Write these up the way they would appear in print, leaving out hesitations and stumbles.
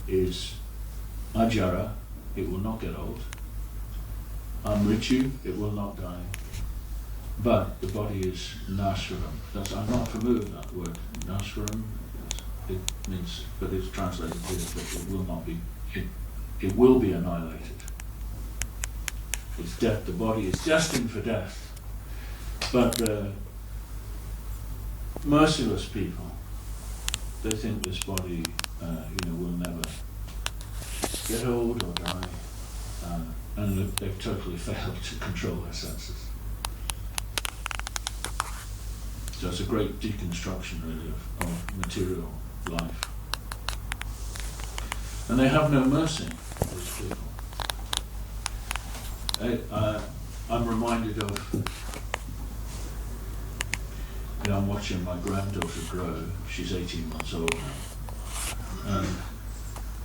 is ajara, it will not get old. Amritu, it will not die. But the body is nashvaram. I'm not familiar with that word. Nashvaram, it means, but it's translated here that it will not be, it will be annihilated. It's death, the body is destined for death. But the merciless people, they think this body will never get old or die, and they've totally failed to control their senses. So it's a great deconstruction, really, of material life. And they have no mercy, these people. I'm reminded of, I'm watching my granddaughter grow. She's 18 months old now. And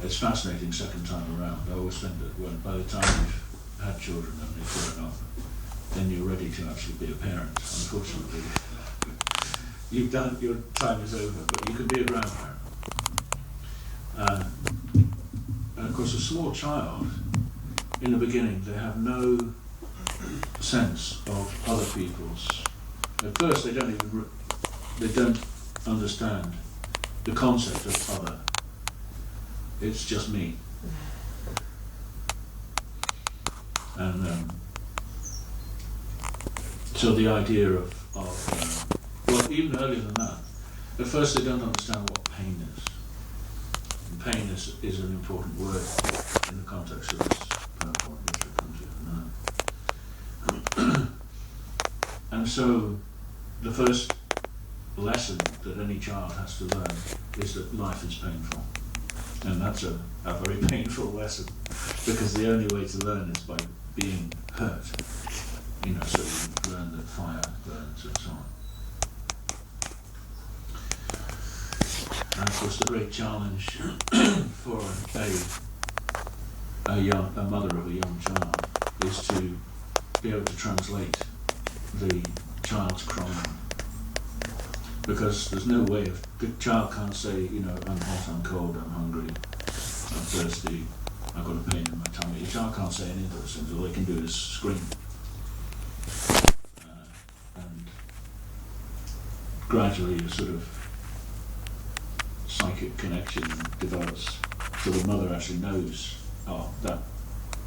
it's fascinating second time around. I always think that by the time you've had children and they've grown up, then you're ready to actually be a parent. Unfortunately, you've done, your time is over, but you can be a grandparent. And of course, a small child, in the beginning, they have no sense of other people's. At first, they don't understand the concept of other. It's just me. And so the idea of well, even earlier than that, at first they don't understand what pain is. And pain is an important word in the context of this PowerPoint, which we'll come to now. And so the first lesson that any child has to learn is that life is painful. And that's a very painful lesson, because the only way to learn is by being hurt. So you learn that fire burns and so on. And of course the great challenge for a mother of a young child is to be able to translate the child's crying. Because there's no way the child can't say, I'm hot, I'm cold, I'm hungry, I'm thirsty, I've got a pain in my tummy. The child can't say any of those things. All they can do is scream. And gradually a sort of psychic connection develops, so the mother actually knows, that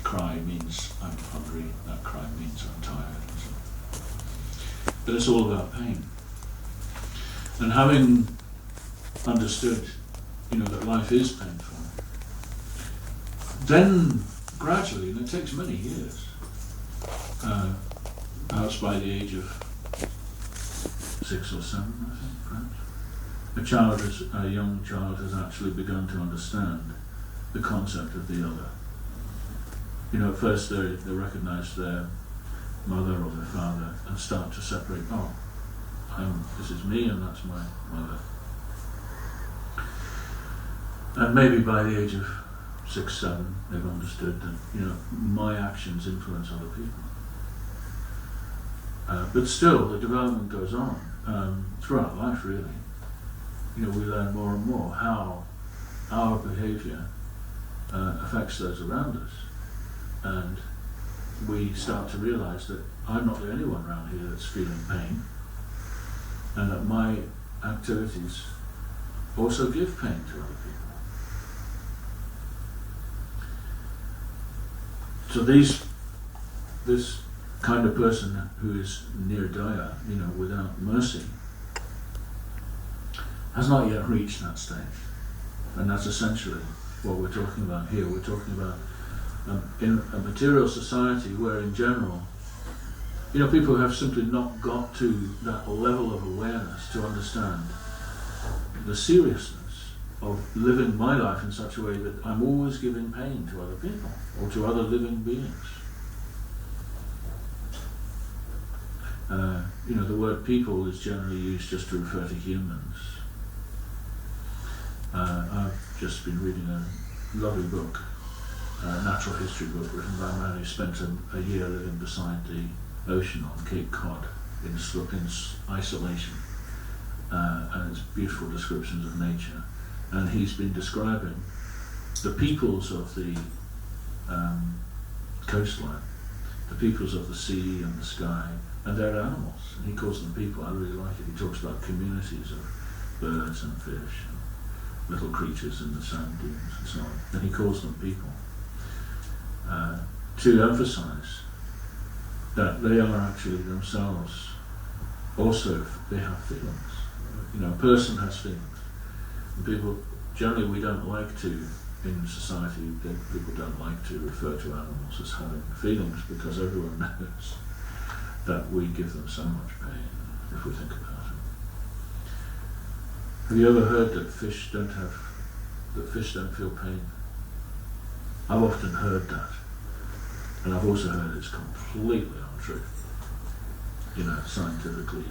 cry means I'm hungry, that cry means I'm tired. But it's all about pain. And having understood, that life is painful, then gradually, and it takes many years, perhaps by the age of 6 or 7, I think, perhaps, a young child has actually begun to understand the concept of the other. At first they recognize their mother or their father and start to separate, this is me and that's my mother. And maybe by the age of 6, 7, they've understood that, my actions influence other people. But still, the development goes on throughout life, really. We learn more and more how our behaviour affects those around us. And we start to realise that I'm not the only one around here that's feeling pain, and that my activities also give pain to other people. So this kind of person who is near daya, without mercy, has not yet reached that stage. And that's essentially what we're talking about here. We're talking about in a material society where in general, people have simply not got to that level of awareness to understand the seriousness of living my life in such a way that I'm always giving pain to other people or to other living beings. The word people is generally used just to refer to humans. I've just been reading a lovely book, a natural history book written by a man who spent a year living beside the ocean on Cape Cod in isolation, and it's beautiful descriptions of nature. And he's been describing the peoples of the coastline, the peoples of the sea and the sky, and they're animals, and he calls them people. I really like it. He talks about communities of birds and fish and little creatures in the sand dunes and so on, and he calls them people, to emphasize that they are actually themselves also, they have feelings. You know, a person has feelings. And people, generally we don't like to, in society, people don't like to refer to animals as having feelings, because everyone knows that we give them so much pain, if we think about it. Have you ever heard that fish don't feel pain? I've often heard that, and I've also heard it's completely untrue. You know, scientifically,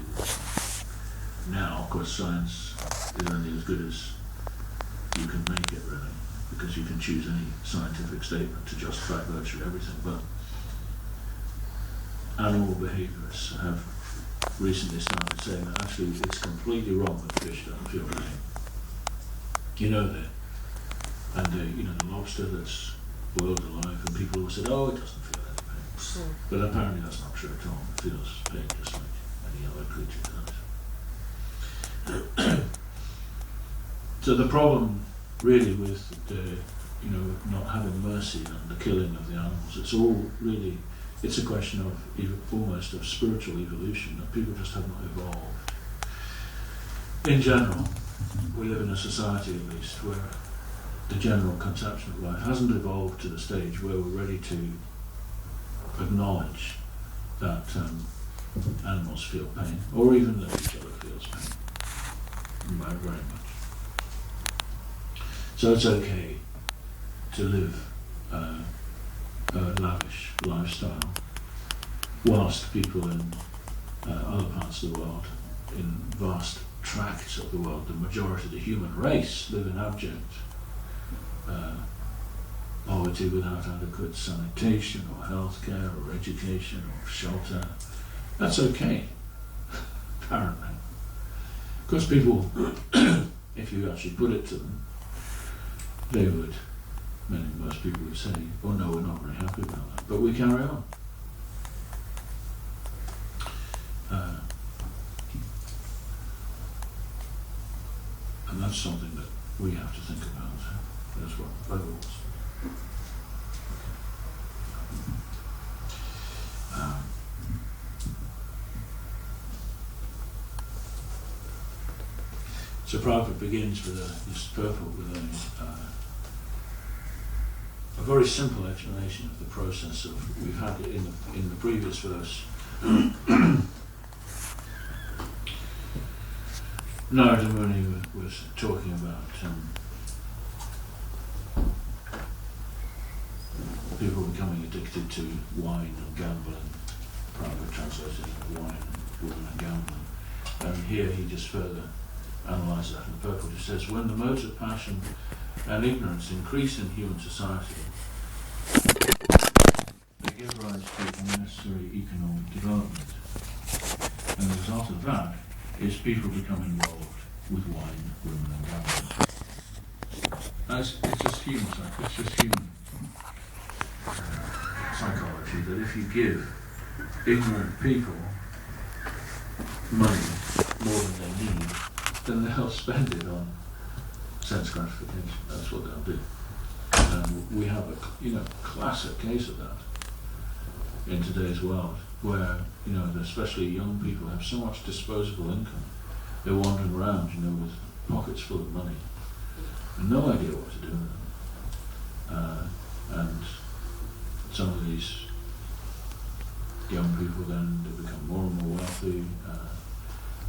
now, of course, science is only as good as you can make it, really, because you can choose any scientific statement to justify virtually everything. But animal behaviourists have recently started saying that actually it's completely wrong that fish don't feel pain. You know that, and you know, the lobster that's boiled alive, and people have said, oh, it doesn't feel any pain. But apparently that's not true at all. It feels pain just like any other creature does. So the problem really with the, you know, not having mercy and the killing of the animals, it's all really, it's a question of almost of spiritual evolution, that people just have not evolved. In general, we live in a society at least where the general conception of life hasn't evolved to the stage where we're ready to acknowledge that animals feel pain, or even that each other feels pain, very much. So it's okay to live a lavish lifestyle, whilst people in other parts of the world, in vast tracts of the world, the majority of the human race live in abject poverty without adequate sanitation or healthcare or education or shelter. That's okay, apparently. Of course, people, if you actually put it to them, they would, most people would say, oh no, we're not very happy about that, but we carry on. And that's something that we have to think about as well, overall. So Prabhupada begins with this purport with a very simple explanation of the process of, we've had it in the previous verse. Narada Muni was talking about people becoming addicted to wine and gambling. Prabhupada translated wine, women and gambling. And here he just further analyses that in the purport. He says, when the modes of passion and ignorance increase in human society, they give rise to unnecessary economic development. And the result of that is people become involved with wine, women and gambling. It's just human psychology, that if you give ignorant people money more than they need, then they'll spend it on sense gratification. That's what they'll do. And we have a classic case of that in today's world, where especially young people have so much disposable income. They're wandering around, with pockets full of money and no idea what to do with them. And some of these young people then they become more and more wealthy,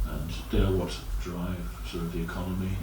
and they're what drive sort of the economy